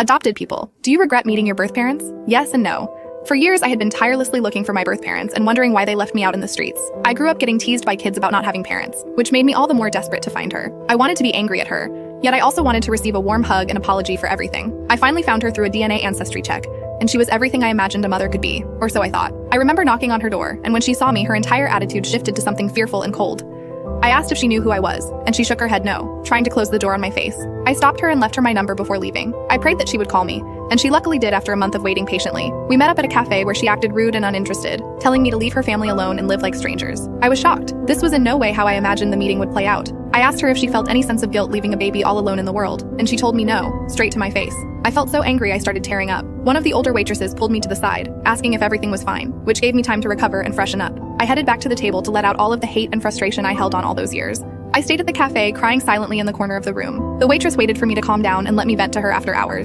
Adopted people. Do you regret meeting your birth parents? Yes and no. For years, I had been tirelessly looking for my birth parents and wondering why they left me out in the streets. I grew up getting teased by kids about not having parents, which made me all the more desperate to find her. I wanted to be angry at her, yet I also wanted to receive a warm hug and apology for everything. I finally found her through a DNA ancestry check, and she was everything I imagined a mother could be, or so I thought. I remember knocking on her door, and when she saw me, her entire attitude shifted to something fearful and cold. I asked if she knew who I was, and she shook her head no, trying to close the door on my face. I stopped her and left her my number before leaving. I prayed that she would call me, and she luckily did after a month of waiting patiently. We met up at a cafe where she acted rude and uninterested, telling me to leave her family alone and live like strangers. I was shocked. This was in no way how I imagined the meeting would play out. I asked her if she felt any sense of guilt leaving a baby all alone in the world, and she told me no, straight to my face. I felt so angry I started tearing up. One of the older waitresses pulled me to the side, asking if everything was fine, which gave me time to recover and freshen up. I headed back to the table to let out all of the hate and frustration I held on all those years. I stayed at the cafe, crying silently in the corner of the room. The waitress waited for me to calm down and let me vent to her after hours.